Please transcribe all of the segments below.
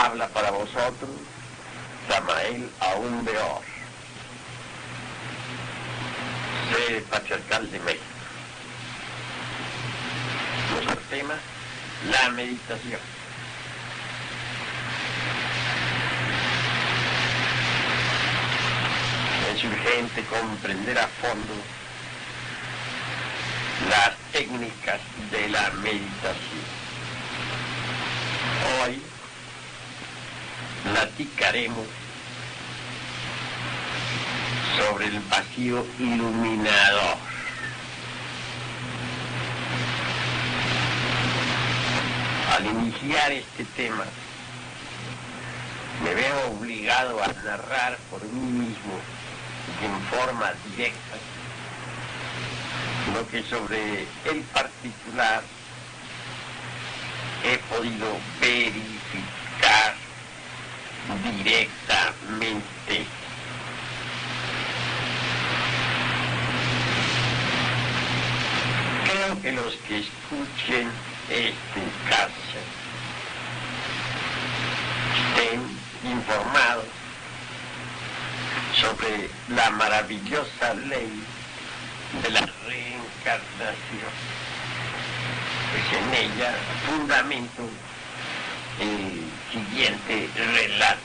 habla para vosotros Samael Aún Beor, sede patriarcal de México. Nuestro tema, la meditación. Es urgente comprender a fondo las técnicas de la meditación. Hoy platicaremos sobre el vacío iluminador. Al iniciar este tema, me veo obligado a narrar por mí mismo y en forma directa lo que sobre el particular he podido verificar directamente. Creo que los que escuchen este caso estén informados sobre la maravillosa ley de la reencarnación, pues en ella fundamento el siguiente relato.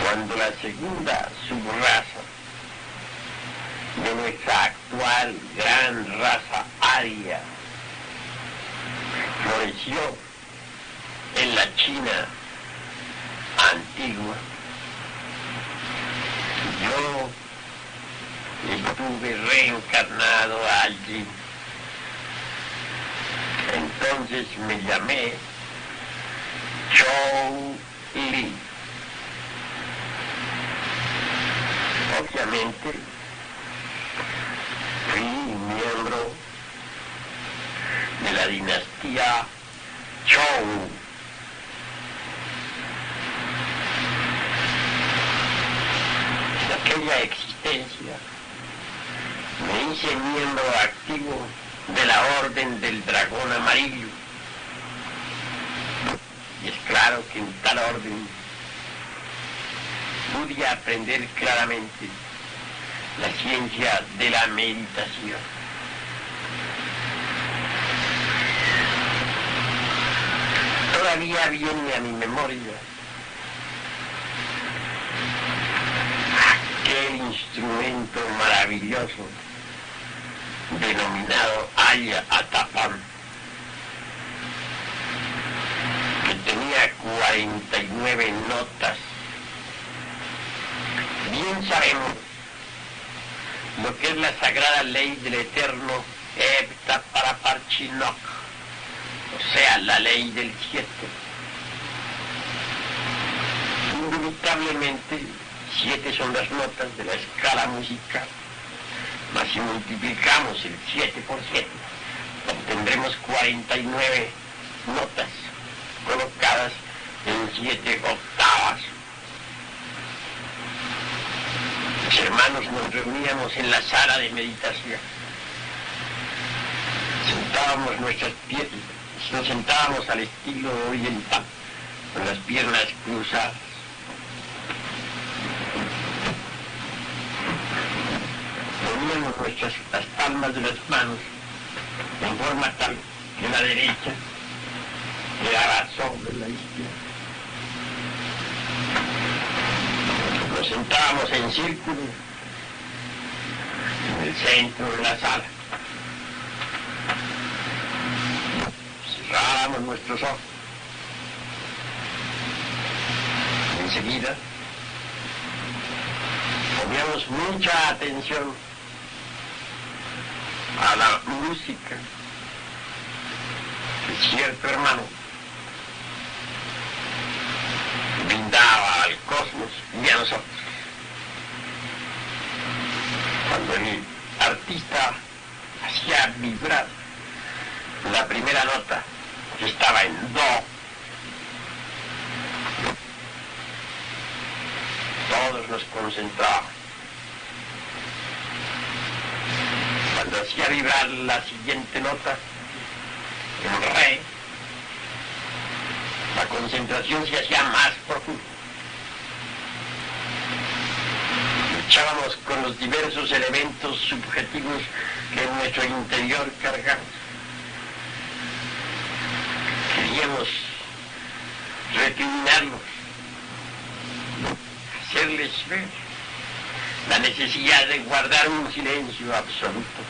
Cuando la segunda subraza de nuestra actual gran raza aria floreció en la China antigua, yo estuve reencarnado allí. Entonces me llamé Chou Li. Obviamente fui miembro de la dinastía Chou. En aquella existencia me hice miembro activo de la Orden del Dragón Amarillo. Y es claro que en tal orden pude aprender claramente la ciencia de la meditación. Todavía viene a mi memoria aquel instrumento maravilloso denominado Aya Atapam, que tenía 49 notas. Bien sabemos lo que es la sagrada ley del eterno Hepta Paraparchinok, o sea, la ley del 7. Indubitablemente, 7 son las notas de la escala musical, mas si multiplicamos el 7 por 7, obtendremos 49 notas colocadas en 7 octavas. Los hermanos nos reuníamos en la sala de meditación. Nos sentábamos al estilo oriental, con las piernas cruzadas. Poníamos las palmas de las manos en forma tal que la derecha quedaba sobre la izquierda. Nos sentábamos en círculo en el centro de la sala. Cerrábamos nuestros ojos. Enseguida poníamos mucha atención a la música que cierto hermano brindaba al cosmos y a nosotros. Cuando el artista hacía vibrar la primera nota, que estaba en Do, todos nos concentrábamos. Cuando hacía vibrar la siguiente nota, en re, la concentración se hacía más profunda. Luchábamos con los diversos elementos subjetivos que en nuestro interior cargamos. Queríamos recriminarlos, hacerles ver la necesidad de guardar un silencio absoluto.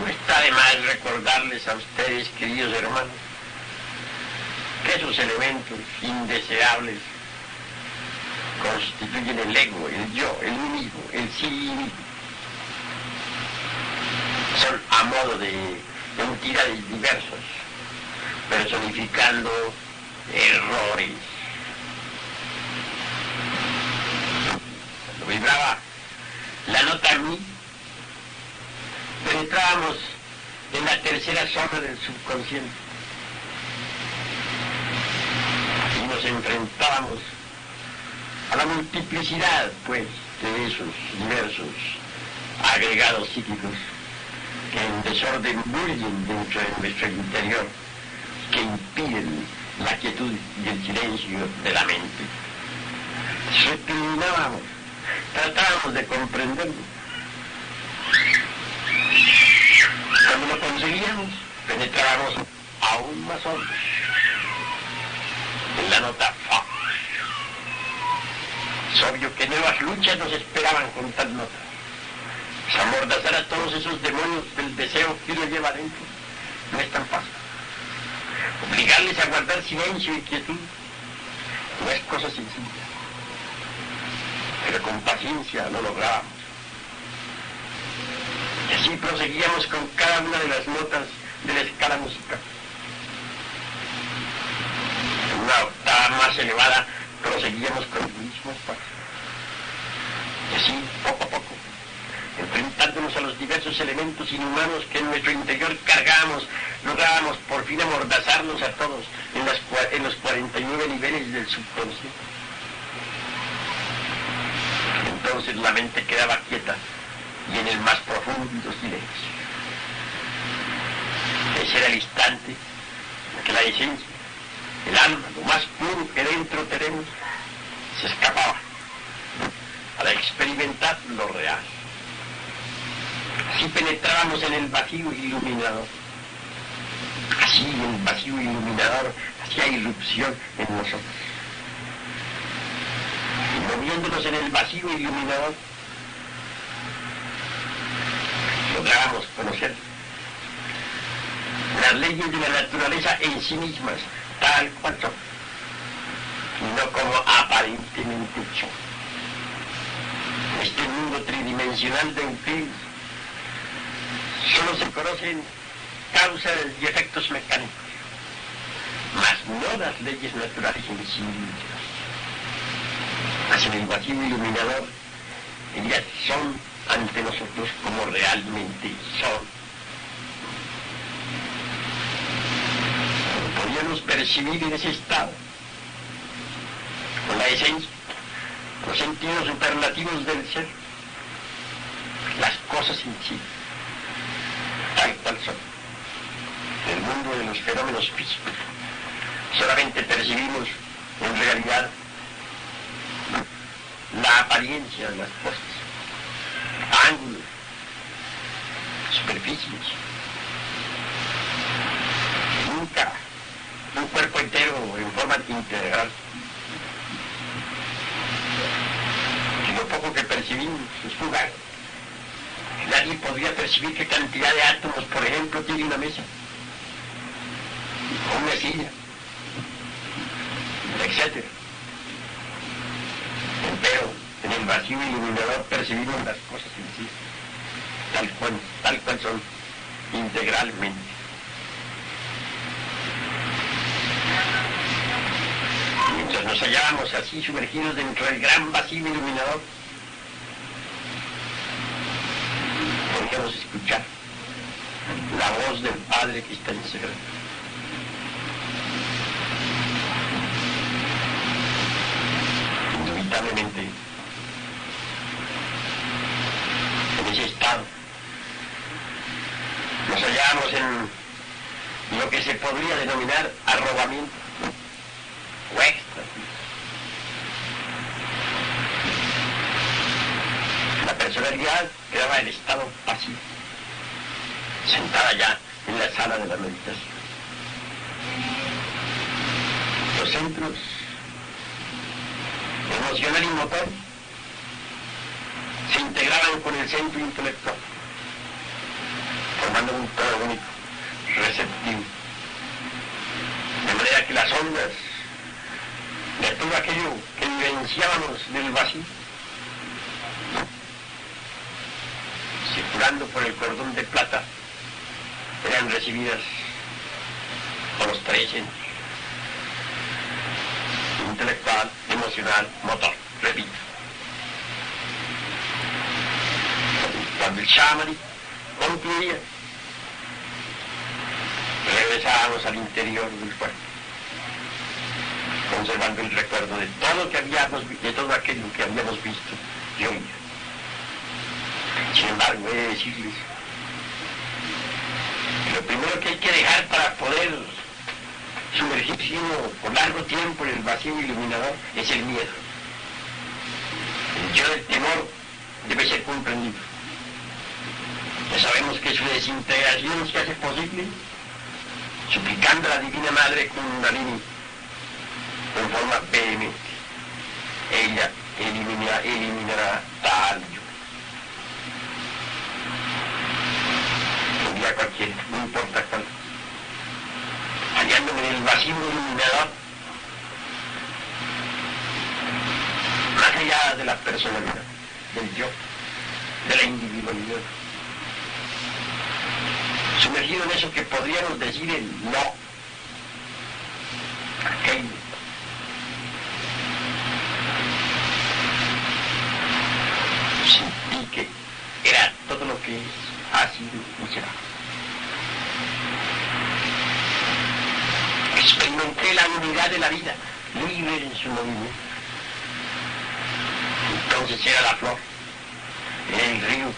No está de más recordarles a ustedes, queridos hermanos, que esos elementos indeseables constituyen el ego, el yo, el mí mismo, el sí mismo. Son a modo de entidades diversas, personificando errores. Cuando vibraba la nota mi, penetrábamos en la tercera zona del subconsciente y nos enfrentábamos a la multiplicidad, pues, de esos diversos agregados psíquicos que en desorden bullen dentro de nuestro interior, que impiden la quietud y el silencio de la mente. Recriminábamos, tratábamos de comprenderlo. Cuando lo conseguíamos, penetrábamos aún más hondo en la nota fa. Es obvio que nuevas luchas nos esperaban con tal nota. Amordazar a todos esos demonios del deseo que uno lleva adentro no es tan fácil. Obligarles a guardar silencio y quietud no es cosa sencilla. Pero con paciencia lo lográbamos. Y así proseguíamos con cada una de las notas de la escala musical. En una octava más elevada proseguíamos con el mismo espacio. Y así, poco a poco, enfrentándonos a los diversos elementos inhumanos que en nuestro interior cargábamos, lográbamos por fin amordazarlos a todos en los 49 niveles del subconsciente. Entonces la mente quedaba quieta y en el más profundo silencio. Ese era el instante en que la esencia, el alma, lo más puro que dentro tenemos, se escapaba para experimentar lo real. Así penetrábamos en el vacío iluminador. Así el vacío iluminador hacía irrupción en nosotros. Y moviéndonos en el vacío iluminador, lográbamos conocer las leyes de la naturaleza en sí mismas, tal cual son, y no como aparentemente son. Este mundo tridimensional de Euclides solo se conocen causas y efectos mecánicos, mas no las leyes naturales en sí mismas. Mas en el vacío iluminador, ellas son ante nosotros como realmente son. Podíamos percibir en ese estado, con la esencia, los sentidos superlativos del ser, las cosas en sí, tal cual son. En el mundo de los fenómenos físicos, solamente percibimos en realidad la apariencia de las cosas, ángulos, superficies. Nunca un cuerpo entero en forma integral. Y lo poco que percibimos es fugaz. Nadie podría percibir qué cantidad de átomos, por ejemplo, tiene una mesa, o una silla, etc. Pero en el vacío iluminador percibimos las cosas en sí, tal cual son, integralmente. Mientras nos hallábamos así sumergidos dentro del gran vacío iluminador, podíamos escuchar la voz del Padre que está en secreto. Inevitablemente, en ese estado, nos hallábamos lo que se podría denominar arrobamiento o éxtasis. La personalidad quedaba en estado pasivo, sentada ya en la sala de la meditación. Los centros emocional y motor se integraban con el centro intelectual, formando un todo único, receptivo. De manera que las ondas de todo aquello que vivenciábamos del vacío, circulando por el cordón de plata, eran recibidas por los tres centros: intelectual, emocional, motor. Repito. Cuando el shaman concluía, regresábamos al interior del cuerpo, conservando el recuerdo de todo de todo aquello que habíamos visto y oído. Sin embargo, he de decirles que lo primero que hay que dejar para poder sumergirse por largo tiempo en el vacío iluminador es el miedo. El yo del temor debe ser comprendido. Ya sabemos que su desintegración se hace posible suplicando a la Divina Madre Kundalini en forma vehemente. Ella eliminará tal yo. Un día cualquiera, no importa cuál. Hallándome en el vacío iluminador, más allá de la personalidad, del yo, de la individualidad, sumergido en eso que podríamos decir el no, aquello. Sentí que era todo lo que es, ha sido y será. Experimenté la unidad de la vida, libre en su movimiento. Entonces era la flor, era el río,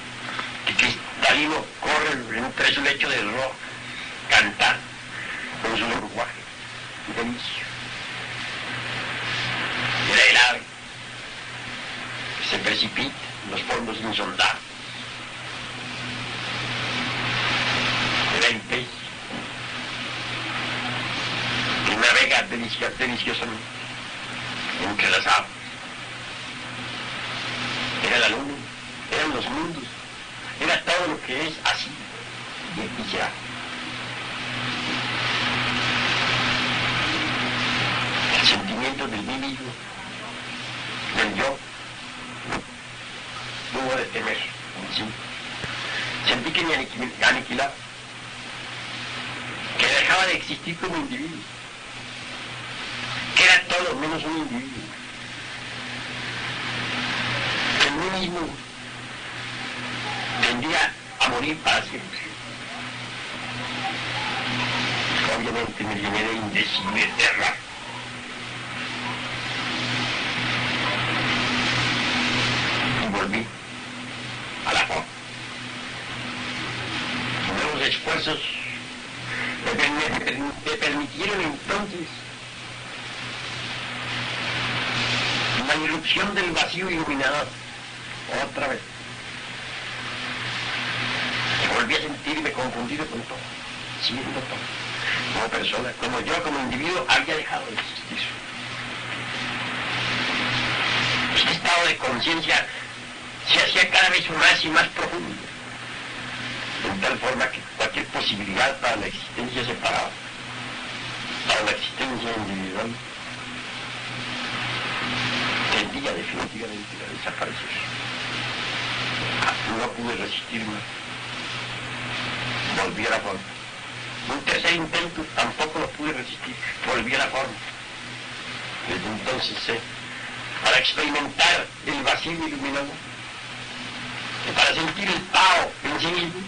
que cristalino corre entre su lecho de rojo, cantar con su lenguaje, delicio. Era el ave, que se precipita en los fondos insondables. Era el pez, que navega deliciosamente entre las aguas. Era la luna, eran los mundos, era todo lo que es así y ya. El sentimiento del mí mismo, del yo, no hubo de temer, sí. Sentí que me aniquilaba, que dejaba de existir como individuo, que era todo menos un individuo, que en mí mismo tendría a morir para siempre. Obviamente me llené de indecible terror. Y volví a la forma. Nuevos esfuerzos me permitieron entonces la irrupción del vacío iluminador otra vez. Me volví a sentirme confundido con todo, siendo todo. Como persona, como yo, como individuo, había dejado de existir. Este estado de conciencia se hacía cada vez más y más profundo, en tal forma que cualquier posibilidad para la existencia separada, para la existencia individual, tendía definitivamente a desaparecer. No pude resistir más. Volví a la forma. Un tercer intento tampoco lo pude resistir. Volví a la forma. Desde entonces sé, para experimentar el vacío iluminado, que para sentir el Tao en sí mismo,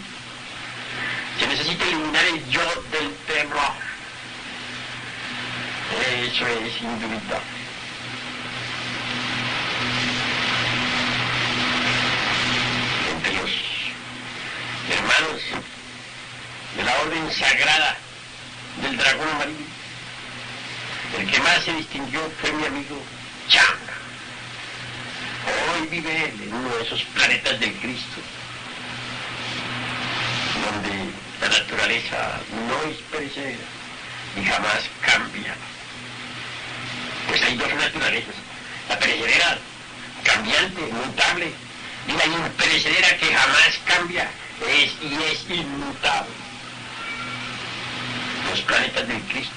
se necesita eliminar el yo del temor. Eso es indubitable. Entre los hermanos de la orden sagrada del dragón amarillo. El que más se distinguió fue mi amigo Chang. Hoy vive él en uno de esos planetas del Cristo, donde la naturaleza no es perecedera y jamás cambia. Pues hay dos naturalezas, la perecedera, cambiante, mutable, y la imperecedera que jamás cambia, es inmutable. Los planetas del Cristo,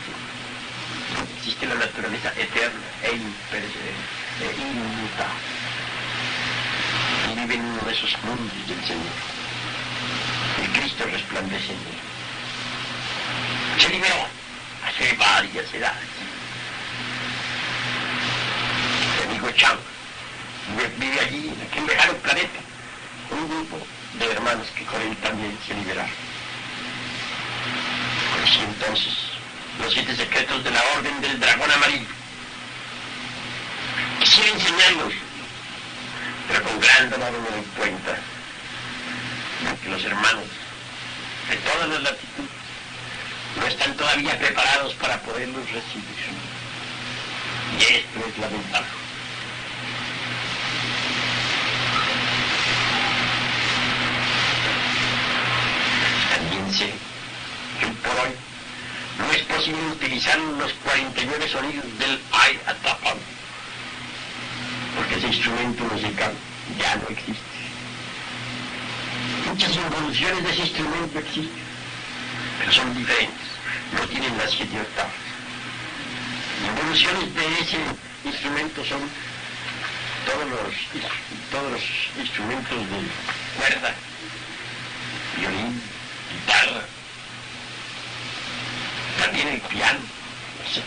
existe la naturaleza eterna e imperecedera, e inmutable. Y vive en uno de esos mundos del Señor. El Cristo resplandece en él. Se liberó hace varias edades. Mi amigo Chang vive allí, en aquel lejano planeta, con un grupo de hermanos que con él también se liberaron. Conocí entonces los 7 secretos de la Orden del Dragón Amarillo. Quisiera enseñarlos, pero con gran dolor me doy cuenta de que los hermanos de todas las latitudes no están todavía preparados para poderlos recibir. Y esto es lamentable. También sé que por hoy no es posible utilizar los 49 sonidos del Ay Atapam, porque ese instrumento musical ya no existe. Muchas involuciones de ese instrumento existen, pero son diferentes, no tienen las 7 octavas. Involuciones de ese instrumento son todos los instrumentos de cuerda, violín, guitarra, también el piano, etc.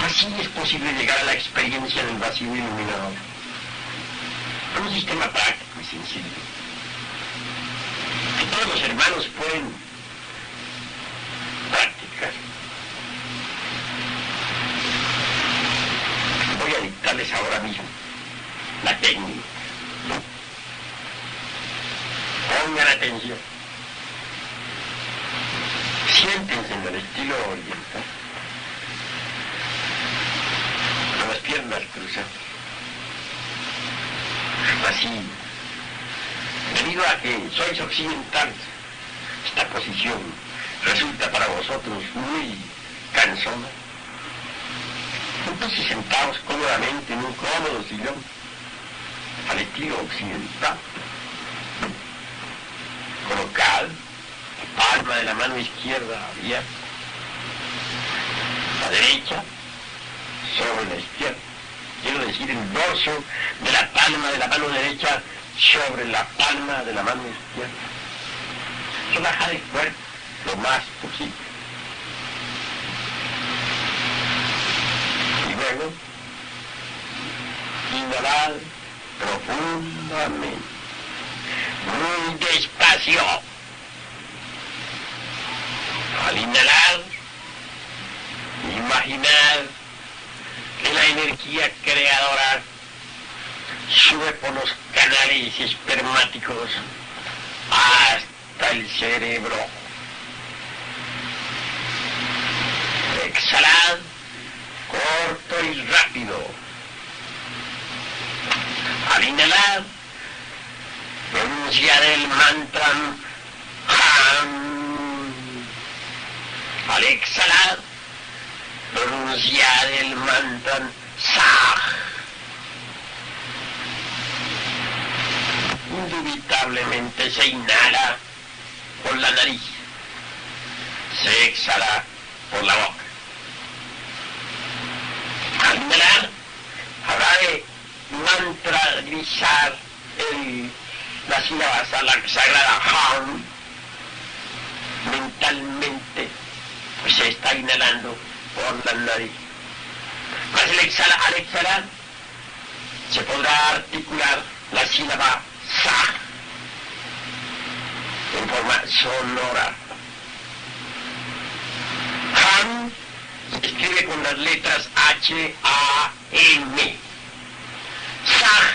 Así es posible llegar a la experiencia del vacío iluminador, con un sistema práctico y sencillo, que todos los hermanos pueden practicar. Voy a dictarles ahora mismo la técnica. Pongan atención. Siéntense en el estilo oriental, con las piernas cruzadas. Así, debido a que sois occidentales, esta posición resulta para vosotros muy cansona. Entonces sentaos cómodamente en un cómodo sillón, al estilo occidental. Colocad la palma de la mano izquierda abierta, la derecha sobre la izquierda. Quiero decir, el dorso de la palma de la mano derecha sobre la palma de la mano izquierda. Relajad el cuerpo lo más posible. Y luego, inhalad profundamente, muy despacio. Al inhalar, imaginad que la energía creadora sube por los canales espermáticos hasta el cerebro. Exhalad corto y rápido. Al inhalar, pronunciar el mantra Ham. Al exhalar, pronunciar el mantra Sah. Indubitablemente se inhala por la nariz, se exhala por la boca. Al inhalar, habrá de mantralizar la sílaba sagrada Ham mentalmente, pues se está inhalando por la nariz. Más al exhalar, se podrá articular la sílaba Sa en forma sonora. Ham se escribe con las letras H-A-M. Sah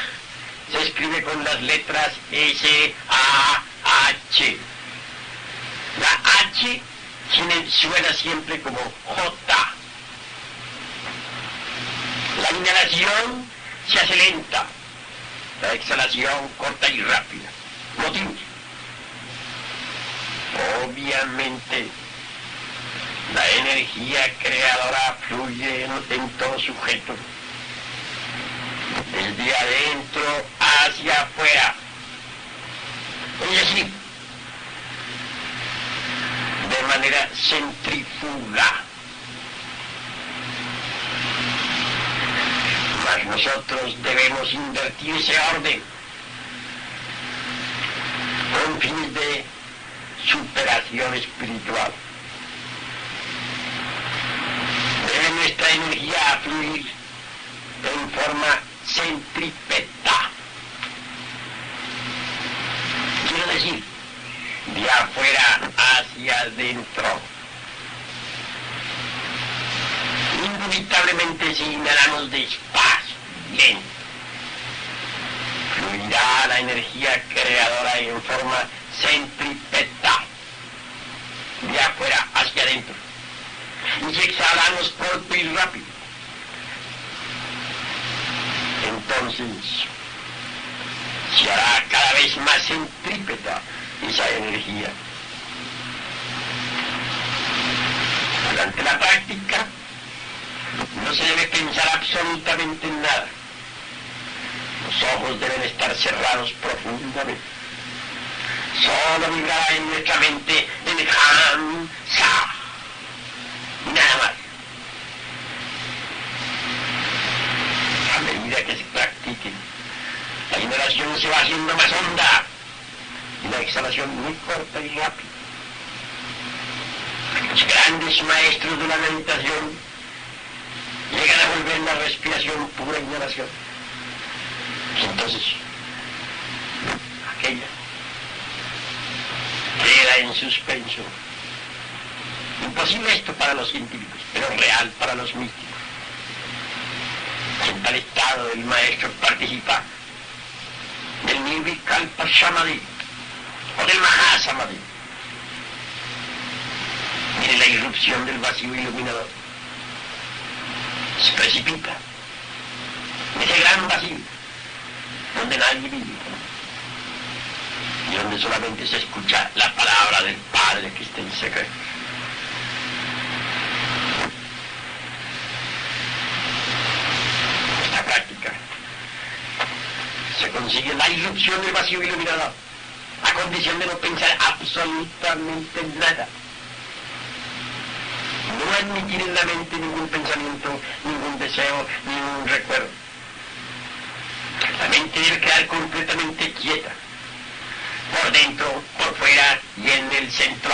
se escribe con las letras S-A-H. La suena siempre como J. La inhalación se hace lenta, la exhalación corta y rápida. Motivos. Obviamente, la energía creadora fluye en todo sujeto, desde adentro hacia afuera. Es decir, de manera centrífuga. Mas nosotros debemos invertir ese orden con fines de superación espiritual. Debe nuestra energía fluir en forma centrípeta. Quiero decir, de afuera hacia adentro. Inevitablemente, si inhalamos despacio, bien, fluirá la energía creadora en forma centrípeta, de afuera hacia adentro. Y si exhalamos corto y rápido, entonces se hará cada vez más centrípeta esa energía. Durante la práctica no se debe pensar absolutamente en nada. Los ojos deben estar cerrados profundamente. Solo vibrará en nuestra mente el Ham Sa. Nada más. A medida que se practique, la inhalación se va haciendo más honda y la exhalación muy corta y rápida. Los grandes maestros de la meditación llegan a volver la respiración pura inhalación. Y entonces, aquella queda en suspenso. Imposible esto para los científicos, pero real para los místicos. En tal estado el maestro participa del Nirvikalpa Samadhi o del Mahasamadhi. Mire la irrupción del vacío iluminador. Se precipita en ese gran vacío donde nadie vive y donde solamente se escucha la palabra del Padre que está en secreto. Esta práctica se consigue la irrupción del vacío iluminador a condición de no pensar absolutamente nada. No admitir en la mente ningún pensamiento, ningún deseo, ningún recuerdo. La mente debe quedar completamente quieta, por dentro, por fuera y en el centro.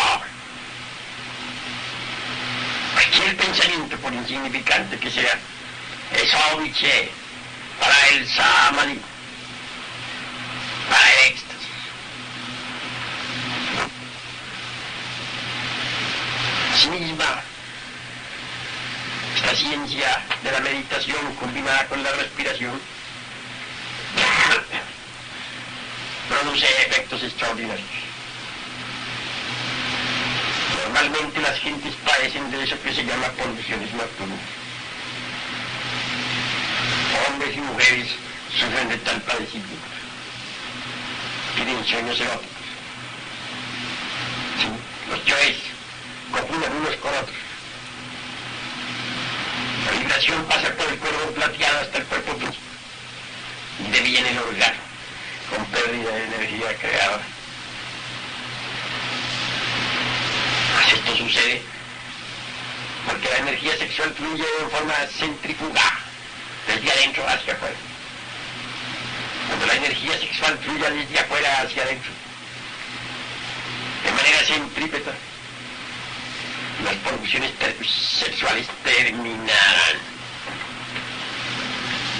Cualquier pensamiento, por insignificante que sea, es obiche para el samadhi, para el éxtasis. Asimismo, esta ciencia de la meditación combinada con la respiración produce efectos extraordinarios. Normalmente las gentes padecen de eso que se llama poluciones nocturnas. Hombres y mujeres sufren de tal padecimiento. Tienen sueños eróticos. ¿Sí? Los yoes confunden unos con otros. La vibración pasa por el cuerpo plateado hasta el cuerpo físico y deviene el orgasmo con pérdida de energía creadora. Pues esto sucede porque la energía sexual fluye de forma centrífuga desde adentro hacia afuera. Cuando la energía sexual fluye desde afuera hacia adentro, de manera centrípeta, las producciones sexuales terminarán.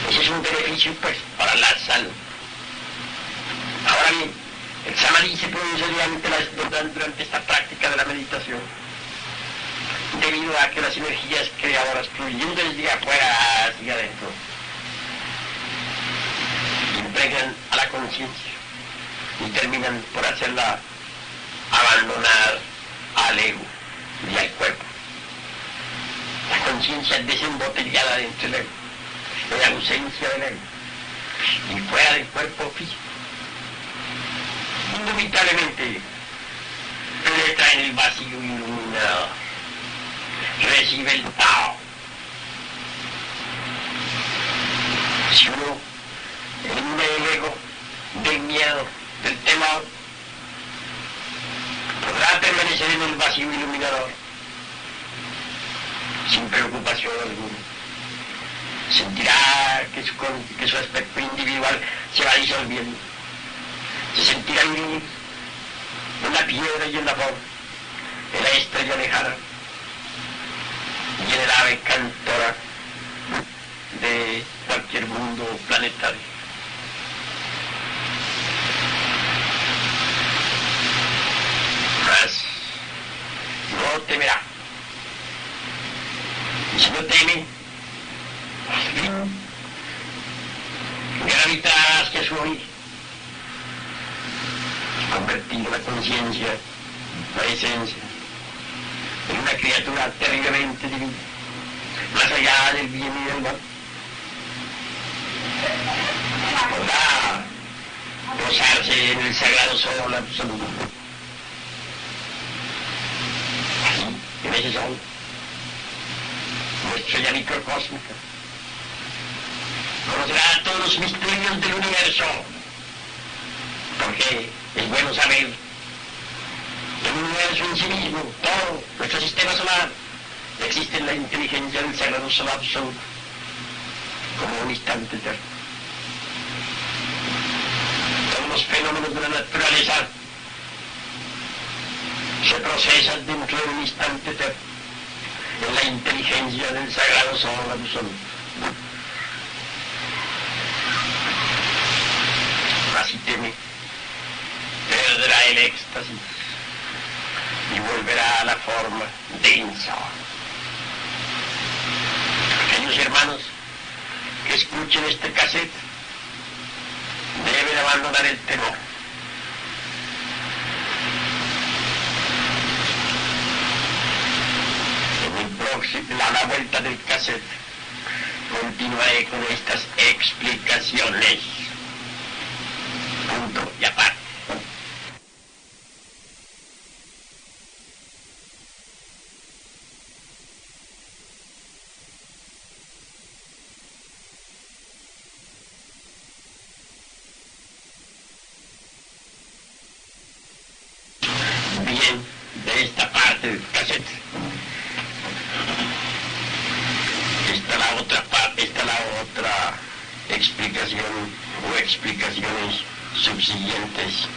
Ese es un beneficio, pues, para la salud. Ahora bien, el samadhi se produce durante esta práctica de la meditación, debido a que las energías creadoras fluyen desde afuera hacia adentro, impregnan a la conciencia y terminan por hacerla abandonar al ego. y al cuerpo. La conciencia desembotellada dentro del ego, en ausencia del ego, y fuera del cuerpo físico. Indubitablemente penetra en el vacío iluminado, recibe el Tao. Si uno elimina el ego, del miedo, del temor, podrá permanecer en el vacío iluminador, sin preocupación alguna. Sentirá que su aspecto individual se va disolviendo. Se sentirá vivir en la piedra y en la forma, en la estrella lejana y en el ave cantora de cualquier mundo planetario. Mas no temerá. Y si no teme, al fin gravitará hacia su origen, convertir la conciencia, la esencia, en una criatura terriblemente divina, más allá del bien y del mal. Podrá posarse en el sagrado sol absoluto. Ahí, en ese sol, nuestra estrella microcósmica conocerá todos los misterios del universo, porque es bueno saber que el universo en sí mismo, todo nuestro sistema solar, existe en la inteligencia del sagrado sol absoluto, como un instante eterno. Todos los fenómenos de la naturaleza se procesan dentro de un instante eterno, en la inteligencia del sagrado sol absoluto. Así teme, perderá el éxtasis y volverá a la forma densa. Aquellos hermanos que escuchen este cassette deben abandonar el temor. A la vuelta del cassette continuaré con estas explicaciones. Punto y aparte. Bien, de esta parte del cassette está la otra explicación o explicaciones subsiguientes.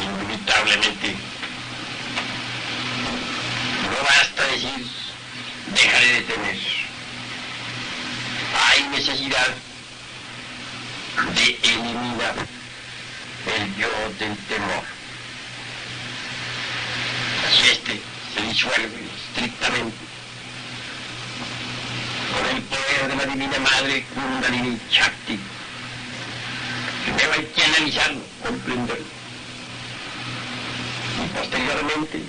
Inevitablemente, no basta decir dejaré de temer. Hay necesidad de eliminar el yo del temor. Si este se disuelve estrictamente con el poder de la Divina Madre Kundalini Shakti. Primero hay que analizarlo, comprenderlo. Y posteriormente,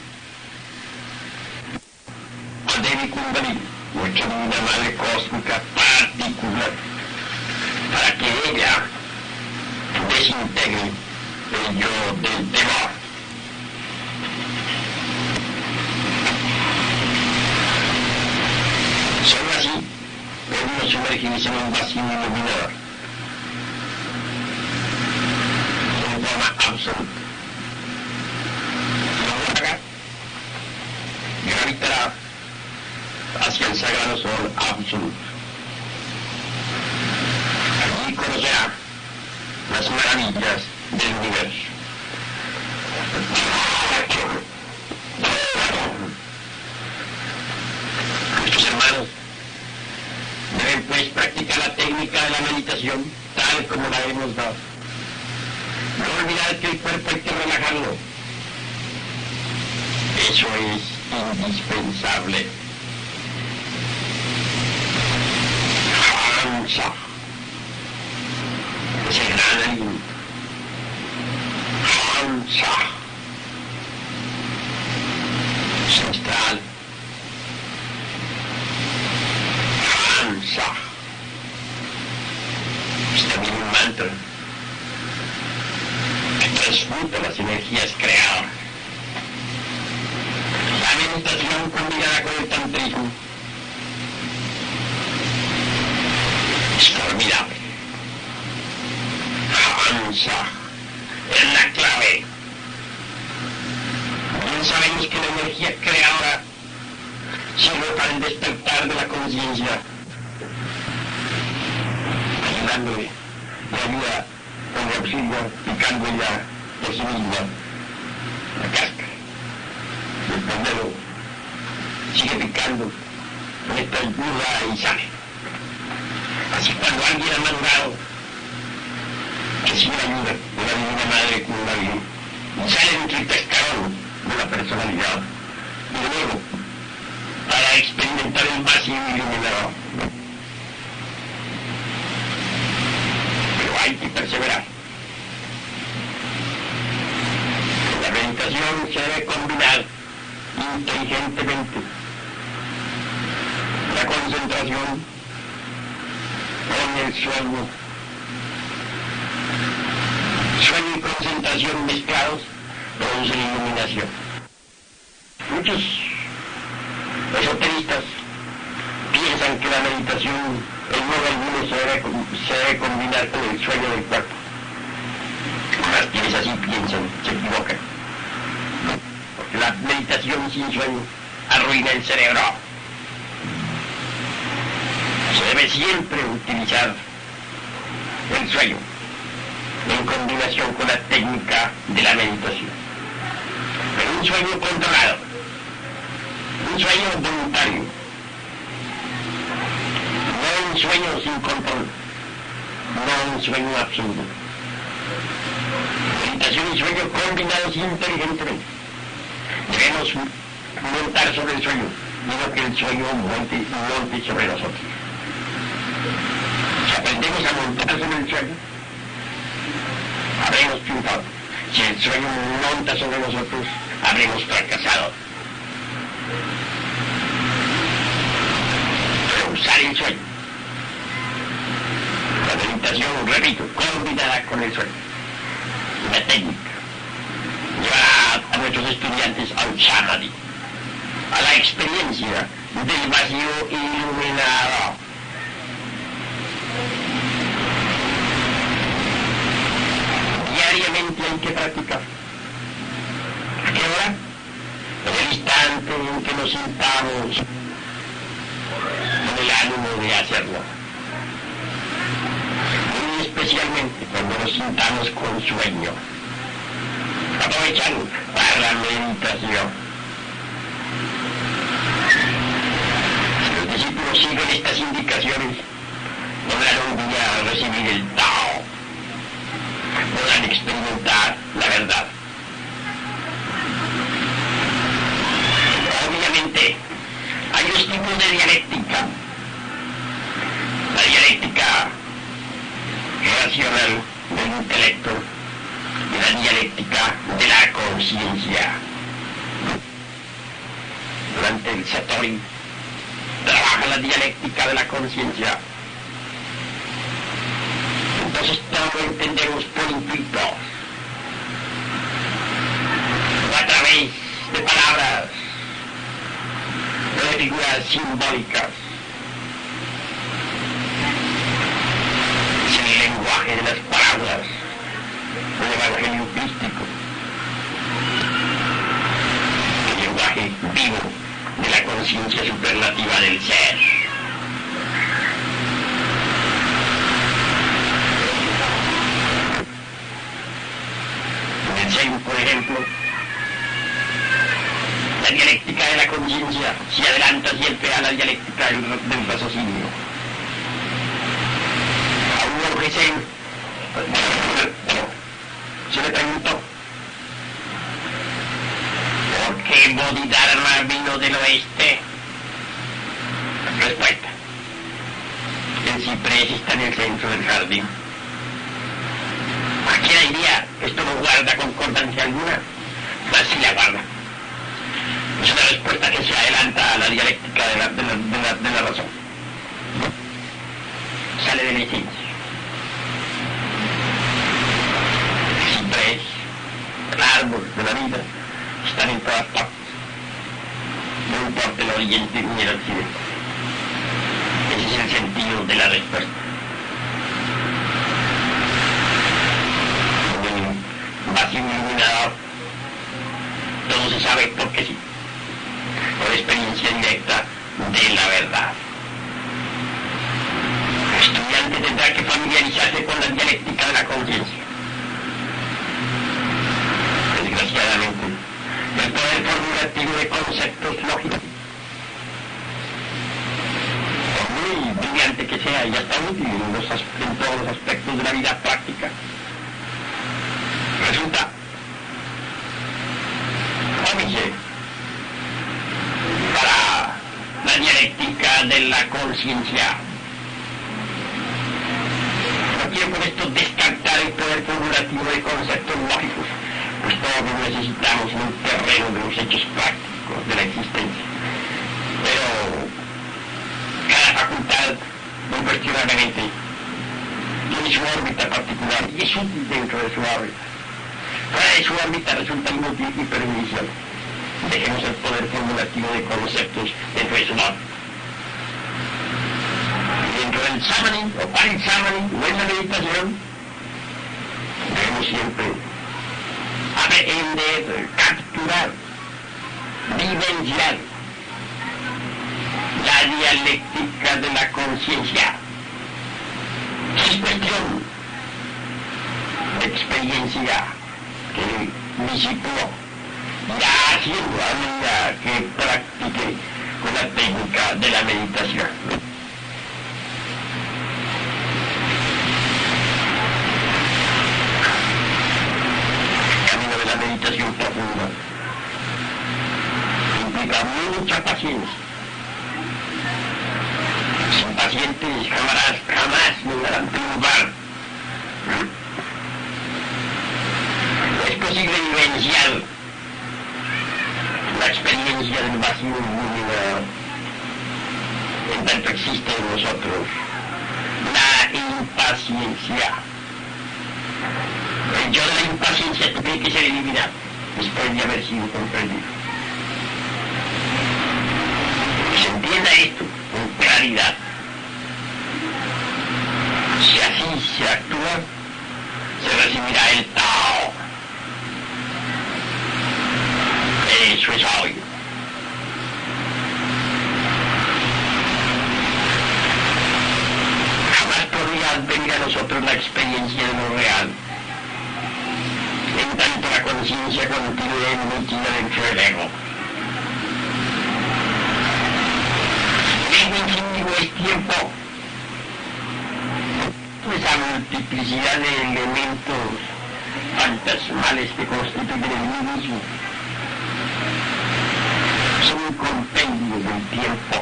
a Devi Kundalini, nuestra Divina Madre Cósmica particular, para que ella desintegre el yo del temor. Solo así podemos sumergirse en un vacío iluminador, en forma absoluta. Si lo haga, gravitará hacia el sagrado sol absoluto. Allí conocerá las maravillas del universo. Nuestros hermanos deben pues practicar la técnica de la meditación tal como la hemos dado. No olvidar que el cuerpo hay que relajarlo. Eso es indispensable. Hamsa. Es el gran alimento. Hamsa. central, Hansa, es también un mantra que transmuta las energías creadas. La meditación combinada con el tantrismo es formidable. Hansa es la clave. Bien sabemos que la energía creadora sirve para el despertar de la conciencia, ayudándole, le ayuda con el auxilio, picando ella por sí misma la cáscara. El cordero sigue picando, esta ayuda y sale. Así cuando alguien ha mandado que sí la ayuda de la Divina Madre Cura Virgen, y sale entre el pescador de la personalidad, y luego para experimentar el vacío iluminado. Pero hay que perseverar. La meditación se debe combinar inteligentemente la concentración con el sueño. Sueño y concentración mezclados producen iluminación. Muchos esoteristas piensan que la meditación, en modo alguno, se debe combinar con el sueño del cuerpo. Más quienes así piensan se equivocan. Porque la meditación sin sueño arruina el cerebro. Se debe siempre utilizar el sueño en combinación con la técnica de la meditación. Pero un sueño controlado, un sueño voluntario, no un sueño sin control, no un sueño absurdo. Meditación y sueño combinados inteligentemente. Debemos montar sobre el sueño, y no que el sueño monte sobre nosotros. Si aprendemos a montar sobre el sueño, habremos triunfado. Si el sueño monta sobre nosotros, habremos fracasado. Pero usar el sueño, la meditación, repito, combinada con el sueño, una técnica, llevará a nuestros estudiantes al samadhi, a la experiencia del vacío iluminado. Diariamente hay que practicar. ¿A qué hora? En el instante en que nos sintamos con el ánimo de hacerlo. Muy especialmente cuando nos sintamos con sueño. Aprovechan para la meditación. Si los discípulos siguen estas indicaciones, podrán un día recibir el Tao. Podrán experimentar la verdad. Obviamente, hay dos tipos de dialéctica. La dialéctica racional del intelecto y la dialéctica de la conciencia. Durante el Satori trabaja la dialéctica de la conciencia. Entonces todo lo entendemos por intuito, a través de palabras, de figuras simbólicas. Es el lenguaje de las parábolas del Evangelio crístico, el lenguaje vivo de la conciencia superlativa del ser. Por ejemplo, la dialéctica de la conciencia se adelanta siempre a la dialéctica del raciocinio. A un monje se le preguntó: ¿por qué Bodhidharma vino del oeste? Respuesta: el ciprés está en el centro del jardín. ¿A quién diría? Esto no guarda concordancia alguna, mas sí la guarda. Es una respuesta que se adelanta a la dialéctica de la razón. Sale de la esencia. Siempre es el árbol de la vida. Están en todas partes. No importa el oriente ni el occidente. Ese es el sentido de la respuesta. Un vacío iluminador. Todo se sabe porque sí. Por experiencia directa de la verdad. El estudiante tendrá que familiarizarse con la dialéctica de la conciencia. Desgraciadamente, el poder formulativo de conceptos lógicos, por muy brillante que sea y hasta útil en todos los aspectos de la vida práctica, resulta óbice para la dialéctica de la conciencia. No quiero con esto descartar el poder formulativo de conceptos lógicos, pues todos necesitamos un terreno de los hechos prácticos de la existencia. Pero cada facultad, incuestionablemente, tiene su órbita particular y es útil dentro de su órbita. Fuera de su órbita resulta inútil y perjudicial. Dejemos el poder formulativo de conceptos dentro de su órbita. Dentro del summoning o parisummoning o en la meditación, debemos siempre aprender, capturar, vivenciar la dialéctica de la conciencia. Es cuestión de experiencia que el discípulo irá haciendo a medida que practique con la técnica de la meditación. La meditación profunda implica mucha paciencia. Sin pacientes jamás lograrán triunfar. Es posible vivenciar la experiencia del vacío iluminador en tanto existe en nosotros la impaciencia. El yo de la impaciencia tiene que ser eliminado después de haber sido comprendido. Se entienda esto con claridad. Si así se actúa, se recibirá el Tao. Eso es obvio. Jamás podría venir a nosotros la experiencia de lo real, en tanto la conciencia continúe emitida dentro del ego. El ego infinitivo es tiempo. Esa multiplicidad de elementos fantasmales que constituyen el mí mismo son un compendio del tiempo.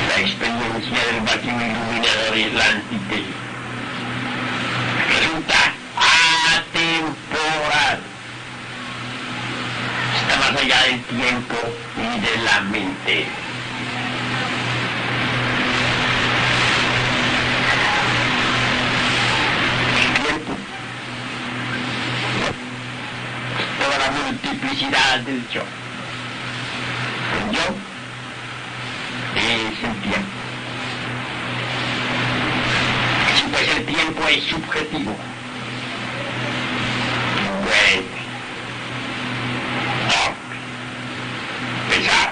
La experiencia del vacío iluminador es la antítesis. Resulta atemporal. Está más allá del tiempo y de la mente. El tiempo, toda la multiplicidad del yo. El yo es el tiempo. Si pues el tiempo es subjetivo, bueno, pesar,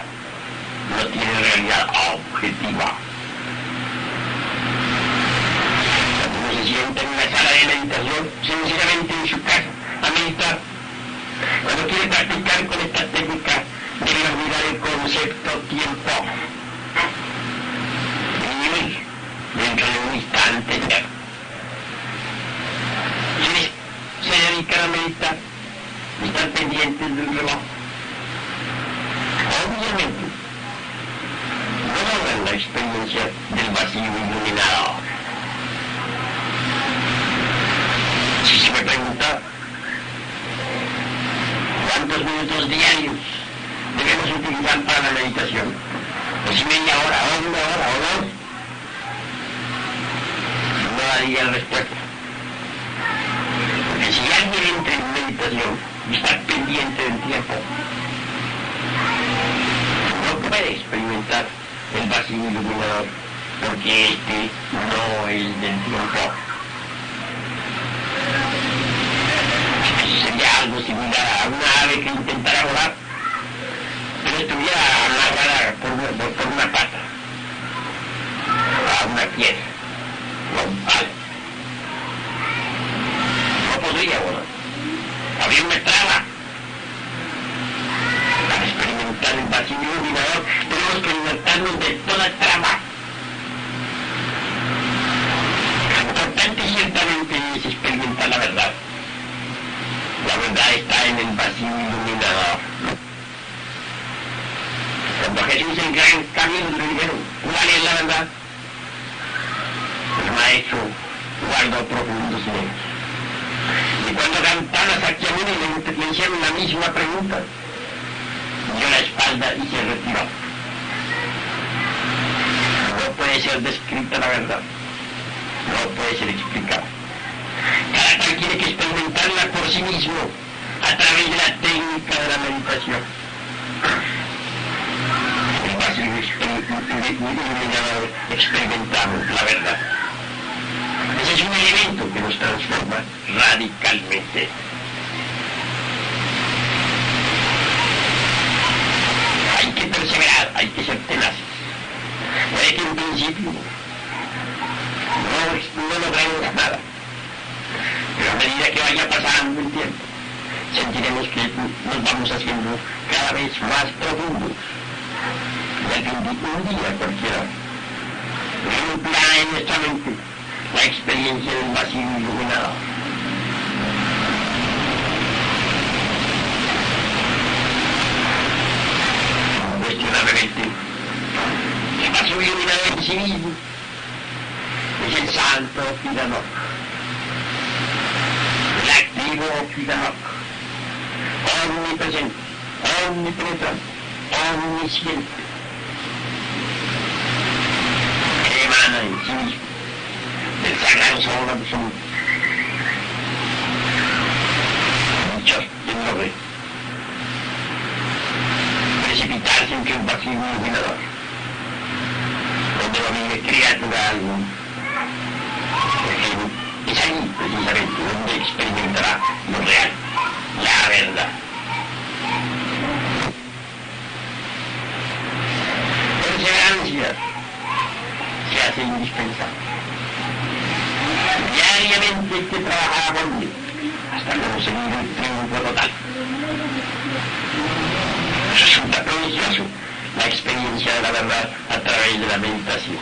no tiene realidad objetiva. Cuando uno se sienta en una sala de meditación, sencillamente en su casa, a meditar, cuando quiere practicar con esta técnica, debe olvidar el concepto tiempo. Vivir dentro de un instante eterno. Quienes se dedican a meditar, están pendientes del reloj. Obviamente, no logran la experiencia del vacío iluminado. Si se me pregunta, daría la respuesta. Porque si alguien entra en meditación y está pendiente del tiempo, no puede experimentar el vacío iluminador, porque este no es del tiempo. Sería algo similar a una ave que intentara volar, pero estuviera amarrada por una pata a una piedra o a un palo. No podría volar. Habría una traba. Para experimentar el vacío iluminador tenemos que libertarnos de toda traba. Lo importante ciertamente es experimentar la verdad. La verdad está en el vacío iluminador. Cuando Jesús en gran camino le dijeron, ¿cuál es la verdad? El maestro guardó profundo silencio. Y cuando Gautama Sakyamuni le hicieron la misma pregunta, dio la espalda y se retiró. No puede ser descrita la verdad. No puede ser explicada. Cada cual tiene que experimentarla por sí mismo a través de la técnica de la meditación. El vacío iluminador experimentamos la verdad. Ese es un elemento que nos transforma radicalmente. Hay que perseverar, hay que ser tenaces. Puede que en principio no logremos nada, pero a medida que vaya pasando el tiempo, sentiremos que nos vamos haciendo cada vez más profundos. Y al fin de un día cualquiera irrumpirá en nuestra mente la experiencia del vacío iluminado. Cuestionablemente, el vacío iluminado en sí mismo es el santo Fidanok, el activo Fidanok, omnipresente, omnipenetrante, omnisciente, que emana en sí mismo del sagrado sol absoluto. Muchos no ve precipitarse entre un vacío iluminador, donde no vive criatura alguna. Porque es ahí precisamente donde experimentará lo real, la verdad. Perseverancia se hace indispensable. Diariamente hay que trabajar a fondo hasta conseguir el triunfo total. Resulta prodigioso la experiencia de la verdad a través de la meditación.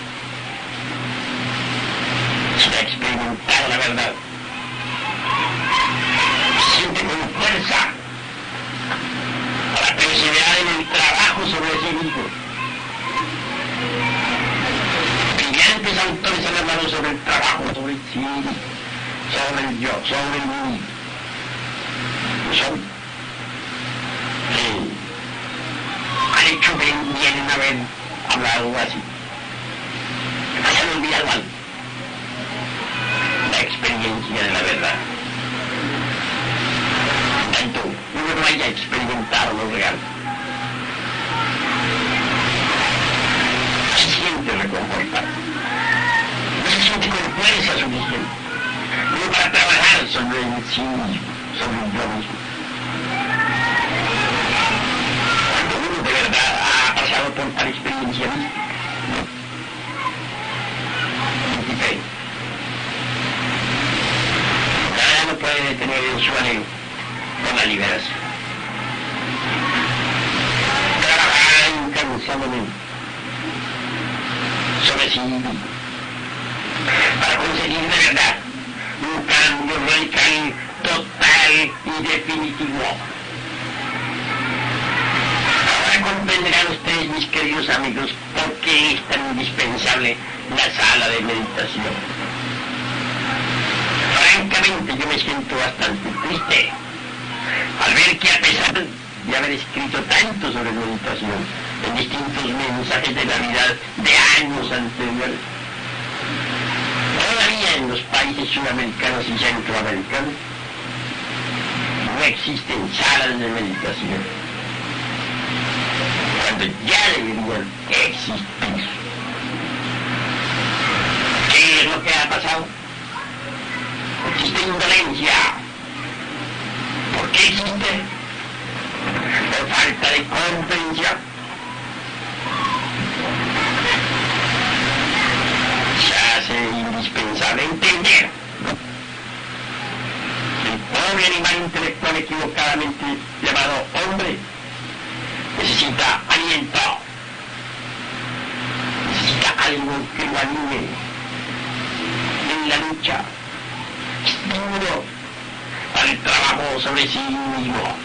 Si ha experimentado la verdad, siente con fuerza para perseverar en el trabajo sobre sí mismo. Brillantes autores han hablado sobre el trabajo, sobre el sí, sobre el yo, sobre el mí. Son han hecho bien en haber hablado así. Se han olvidado algo. La experiencia de la verdad. Tanto uno no haya experimentado lo real, no se siente reconfortado, no se siente con fuerza suficiente, no para trabajar sobre el sí mismo, sobre el yo mismo. Cuando uno de verdad ha pasado por tal experiencia mística, nada no puede detener en su anhelo por la liberación. Trabajar incansablemente sobre sí mismo para conseguir de verdad un cambio radical, total y definitivo. Ahora comprenderán ustedes, mis queridos amigos, por qué es tan indispensable la sala de meditación. Francamente yo me siento bastante triste al ver que, a pesar de haber escrito tanto sobre meditación en distintos mensajes de Navidad de años anteriores, Todavía en los países sudamericanos y centroamericanos no existen salas de meditación, cuando ya deberían existir. ¿Qué es lo que ha pasado? Existe indolencia. ¿Por qué existe? Por falta de comprensión. Se hace indispensable entender que el pobre animal intelectual equivocadamente llamado hombre necesita aliento, necesita algo que lo anime en la lucha, estímulo para el trabajo sobre sí mismo.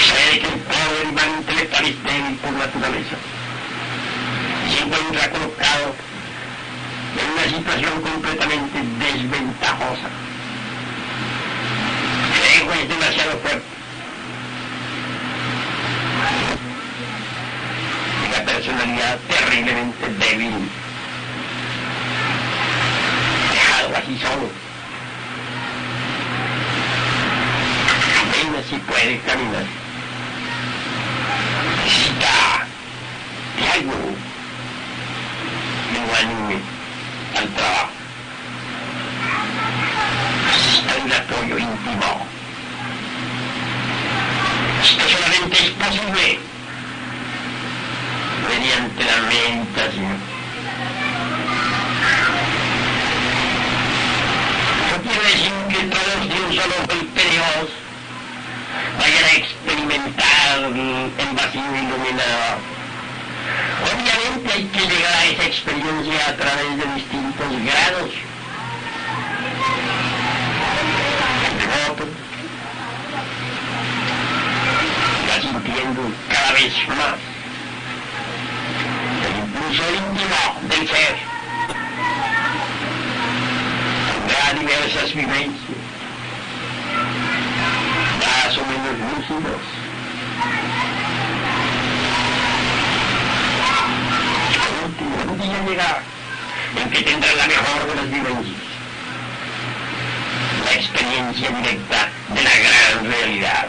Sé que el pobre animal intelectual es débil por naturaleza y se encuentra colocado en una situación completamente desventajosa. El ego es demasiado fuerte. Y la personalidad terriblemente débil. Dejado así solo. Apenas si puede caminar. Necesita de algo que lo anime al trabajo. Necesita un apoyo íntimo. Esto solamente es posible mediante la meditación. No quiere decir que todos de un solo golpe de voz vayan a experimentar el vacío iluminador. Obviamente hay que llegar a esa experiencia a través de distintos grados. El devoto va sintiendo cada vez más el impulso íntimo del ser. Tendrá diversas vivencias, más o menos lúcidos. Un día llegará en que tendrá la mejor de las vivencias, la experiencia directa de la gran realidad.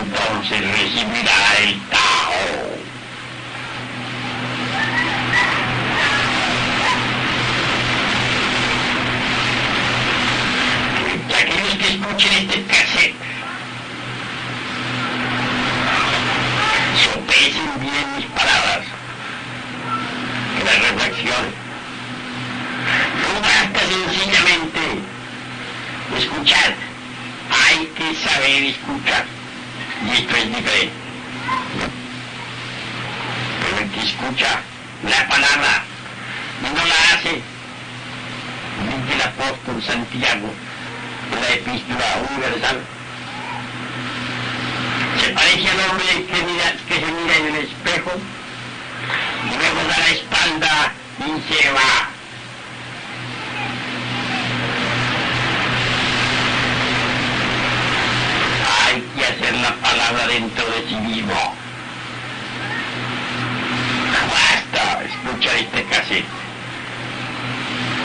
Entonces recibirá el Tao. Aquellos que escuchen este cassette sopesen bien mis palabras, que las reflexionen. No basta sencillamente escuchar, hay que saber escuchar, y esto es diferente. Pero el que escucha la palabra y no la hace, dice el apóstol Santiago en la epístola universal, se parece al hombre que se mira en el espejo y luego da la espalda y se va. Hay que hacer la palabra dentro de sí mismo. No basta escuchar este cassette.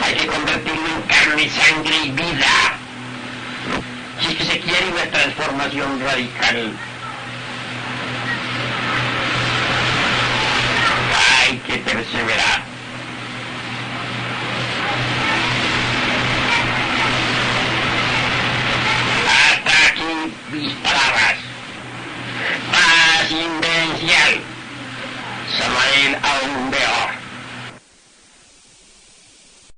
Hay que convertirlo en carne, sangre y vida. Si es que se quiere una transformación radical, hay que perseverar. Hasta aquí mis palabras. Paz invencial. Samael aún veo.